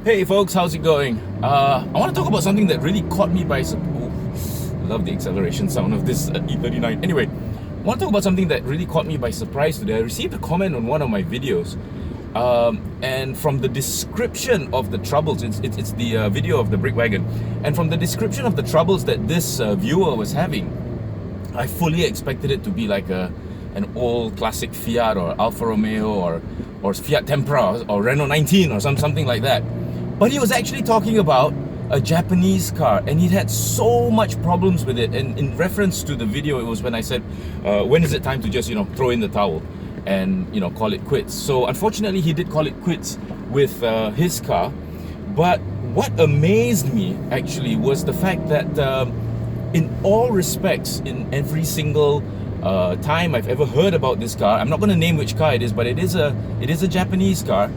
Hey folks, how's it going? I want to talk about something that really caught me by surprise. Love the acceleration sound of this E39. Anyway, I want to talk about something that really caught me by surprise today. I received a comment on one of my videos, and from the description of the troubles, it's the video of the brick wagon, and from the description of the troubles that this viewer was having, I fully expected it to be like an old classic Fiat or Alfa Romeo or Fiat Tempra or Renault 19 or something like that. But he was actually talking about a Japanese car, and he'd had so much problems with it. And in reference to the video, it was when I said, when is it time to just, throw in the towel and, call it quits. So unfortunately, he did call it quits with his car. But what amazed me actually was the fact that in all respects, in every single time I've ever heard about this car, I'm not going to name which car it is, but it is a Japanese car.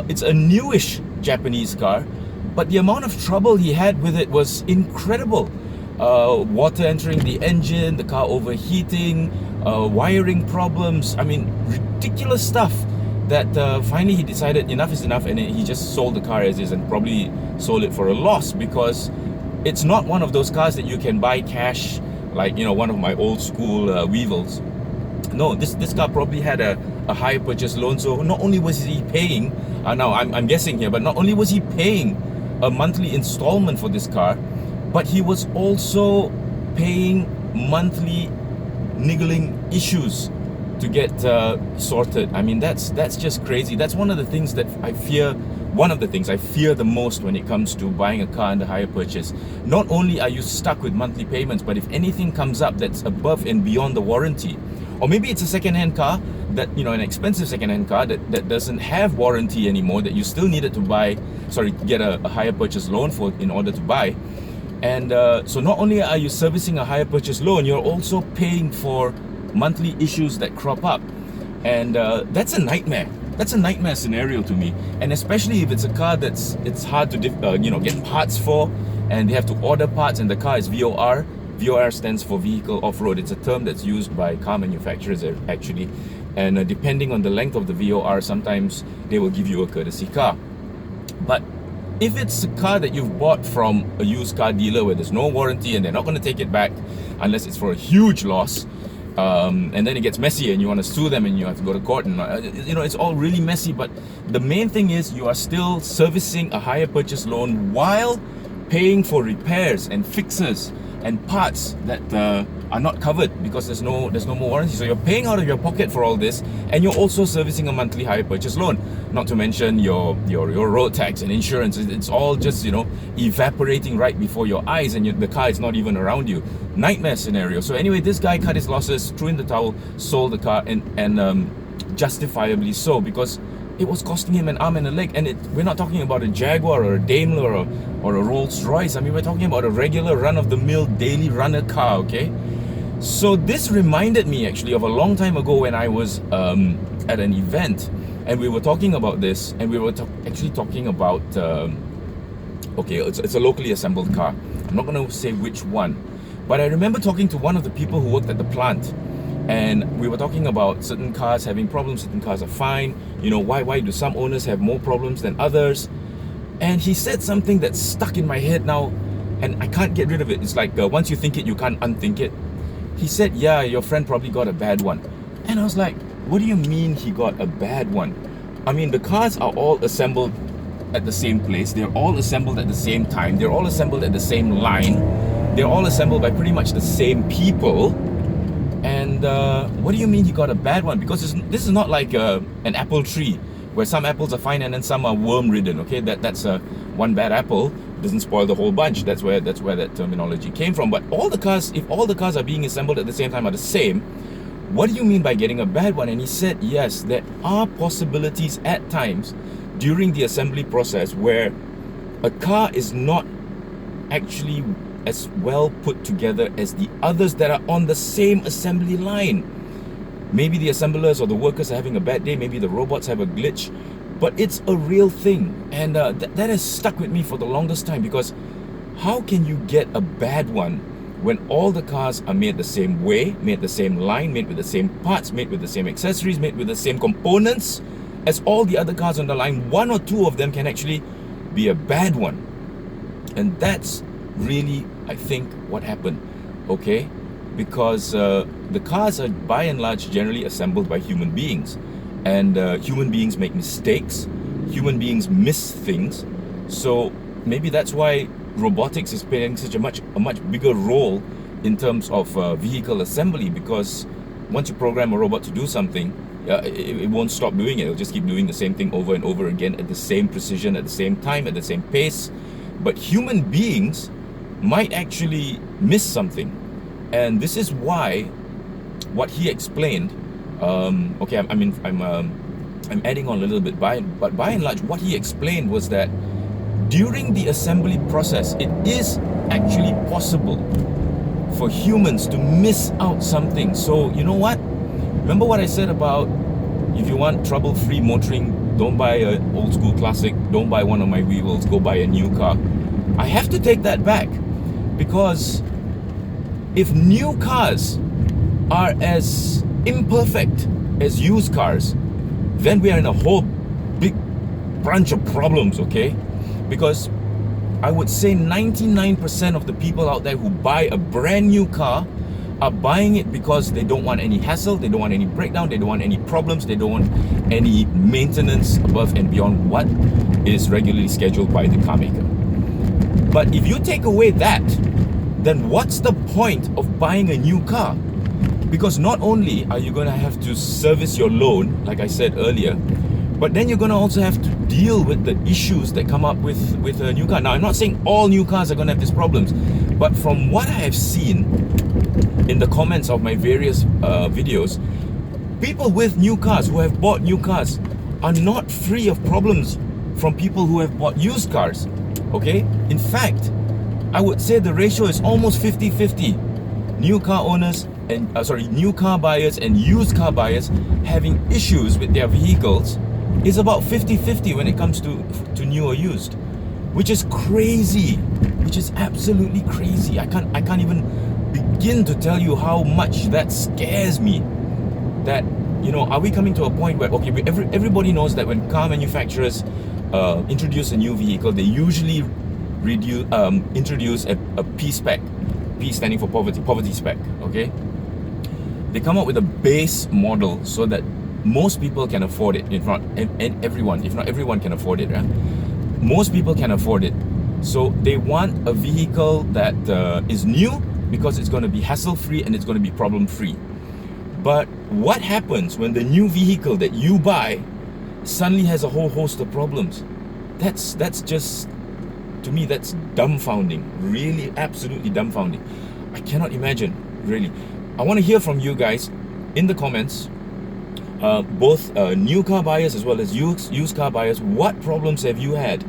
It's a newish Japanese car, but the amount of trouble he had with it was incredible. Water entering the engine, the car overheating, wiring problems. I mean, ridiculous stuff that finally he decided enough is enough, and he just sold the car as is, and probably sold it for a loss, because it's not one of those cars that you can buy cash like one of my old school Weevils. No, this car probably had a high purchase loan. So not only was he paying, now I'm guessing here, but not only was he paying a monthly installment for this car, but he was also paying monthly niggling issues to get sorted. I mean, that's just crazy. That's one of the things that I fear. One of the things I fear the most when it comes to buying a car under hire purchase. Not only are you stuck with monthly payments, but if anything comes up that's above and beyond the warranty, or maybe it's a second-hand car that, an expensive second-hand car that doesn't have warranty anymore, that you still needed to get a hire purchase loan for in order to buy. And so not only are you servicing a hire purchase loan, you're also paying for monthly issues that crop up. And that's a nightmare. That's a nightmare scenario to me, and especially if it's a car it's hard to get parts for, and they have to order parts, and the car is VOR. VOR stands for vehicle off-road. It's a term that's used by car manufacturers actually, and depending on the length of the VOR, sometimes they will give you a courtesy car. But if it's a car that you've bought from a used car dealer where there's no warranty and they're not going to take it back unless it's for a huge loss, and then it gets messy and you want to sue them and you have to go to court, and it's all really messy. But the main thing is you are still servicing a hire purchase loan while paying for repairs and fixes and parts that are not covered because there's no more warranty. So you're paying out of your pocket for all this, and you're also servicing a monthly hire purchase loan. Not to mention your road tax and insurance. It's all just evaporating right before your eyes, and the car is not even around you. Nightmare scenario. So anyway, this guy cut his losses, threw in the towel, sold the car, and justifiably so, because it was costing him an arm and a leg. And we're not talking about a Jaguar or a Daimler or a Rolls Royce. I mean, we're talking about a regular run-of-the-mill daily runner car, okay? So this reminded me actually of a long time ago when I was at an event, and we were talking about this, and we were actually talking about okay, it's a locally assembled car. I'm not going to say which one, but I remember talking to one of the people who worked at the plant, and we were talking about certain cars having problems, certain cars are fine. Why do some owners have more problems than others? And he said something that stuck in my head now, and I can't get rid of it. It's like once you think it, you can't unthink it. He said, yeah, your friend probably got a bad one. And I was like, what do you mean he got a bad one? I mean, the cars are all assembled at the same place. They're all assembled at the same time. They're all assembled at the same line. They're all assembled by pretty much the same people. And what do you mean he got a bad one? Because this is not like an apple tree where some apples are fine and then some are worm-ridden. Okay, that's one bad apple doesn't spoil the whole bunch. That's where that terminology came from. But if all the cars are being assembled at the same time are the same, what do you mean by getting a bad one? And he said, yes, there are possibilities at times during the assembly process where a car is not actually as well put together as the others that are on the same assembly line. Maybe the assemblers or the workers are having a bad day, maybe the robots have a glitch, but it's a real thing. And that has stuck with me for the longest time, because how can you get a bad one when all the cars are made the same way, made the same line, made with the same parts, made with the same accessories, made with the same components as all the other cars on the line? One or two of them can actually be a bad one. And that's really, I think, what happened, okay? Because the cars are by and large generally assembled by human beings, and human beings make mistakes, human beings miss things. So maybe that's why robotics is playing such a much bigger role in terms of vehicle assembly, because once you program a robot to do something, it won't stop doing it. It'll just keep doing the same thing over and over again at the same precision, at the same time, at the same pace. But human beings might actually miss something. And this is why what he explained, okay, I'm adding on a little bit, but by and large, what he explained was that during the assembly process, it is actually possible for humans to miss out something. So you know what? Remember what I said about if you want trouble-free motoring, don't buy an old school classic, don't buy one of my wheels, go buy a new car. I have to take that back, because if new cars are as imperfect as used cars, then we are in a whole big bunch of problems, okay? Because I would say 99% of the people out there who buy a brand new car are buying it because they don't want any hassle, they don't want any breakdown, they don't want any problems, they don't want any maintenance above and beyond what is regularly scheduled by the car maker. But if you take away that, then what's the point of buying a new car? Because not only are you going to have to service your loan, like I said earlier, but then you're going to also have to deal with the issues that come up with a new car. Now, I'm not saying all new cars are going to have these problems, but from what I have seen in the comments of my various videos, people with new cars, who have bought new cars, are not free of problems from people who have bought used cars, okay? In fact, I would say the ratio is almost 50-50. New car owners and new car buyers and used car buyers having issues with their vehicles is about 50-50 when it comes to new or used, which is crazy, which is absolutely crazy. I can't even begin to tell you how much that scares me. That, you know, are we coming to a point where, okay, everybody knows that when car manufacturers introduce a new vehicle, they usually introduce a P spec, P standing for poverty spec, okay? They come up with a base model so that most people can afford it. If not everyone can afford it, right? Most people can afford it. So they want a vehicle that is new because it's going to be hassle-free and it's going to be problem-free. But what happens when the new vehicle that you buy suddenly has a whole host of problems? That's just, to me, that's dumbfounding. Really, absolutely dumbfounding. I cannot imagine, really. I want to hear from you guys in the comments, both new car buyers as well as used car buyers. What problems have you had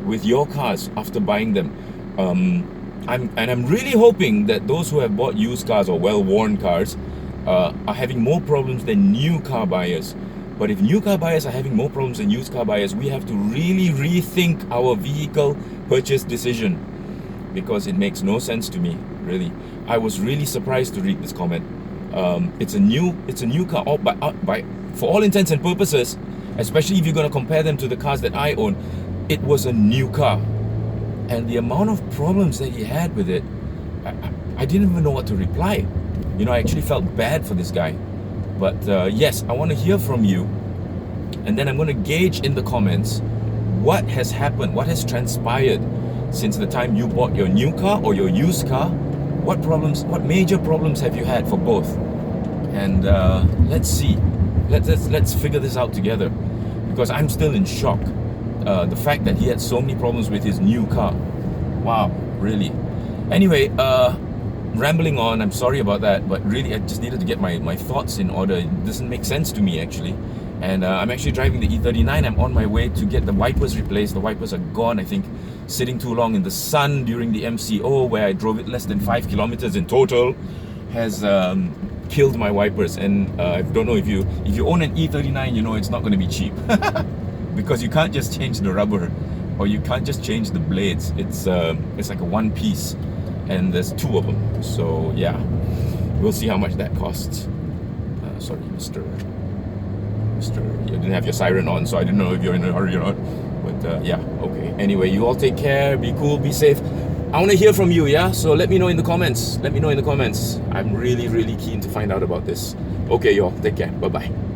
with your cars after buying them? I'm really hoping that those who have bought used cars or well-worn cars are having more problems than new car buyers. But if new car buyers are having more problems than used car buyers, we have to really rethink our vehicle purchase decision, because it makes no sense to me, really. I was really surprised to read this comment. It's a new car, for all intents and purposes, especially if you're going to compare them to the cars that I own. It was a new car, and the amount of problems that he had with it, I didn't even know what to reply. You know, I actually felt bad for this guy. But yes, I want to hear from you, and then I'm going to gauge in the comments what has happened, what has transpired since the time you bought your new car or your used car. What problems, what major problems have you had for both? And let's see, let's figure this out together, because I'm still in shock. The fact that he had so many problems with his new car. Wow, really. Anyway, rambling on, I'm sorry about that, but really I just needed to get my thoughts in order. It doesn't make sense to me, actually. And I'm actually driving the E39. I'm on my way to get the wipers replaced. The wipers are gone, I think, sitting too long in the sun during the MCO, where I drove it less than 5 kilometers in total, has killed my wipers. And I don't know, if you own an E39, you know it's not going to be cheap. Because you can't just change the rubber, or you can't just change the blades. It's like a one piece, and there's two of them. So yeah, we'll see how much that costs. Sorry, Mr. You didn't have your siren on, so I didn't know if you're in a hurry or not. But yeah, okay. Anyway, you all take care, be cool, be safe. I want to hear from you, yeah? So let me know in the comments. Let me know in the comments. I'm really, really keen to find out about this. Okay, y'all, take care. Bye-bye.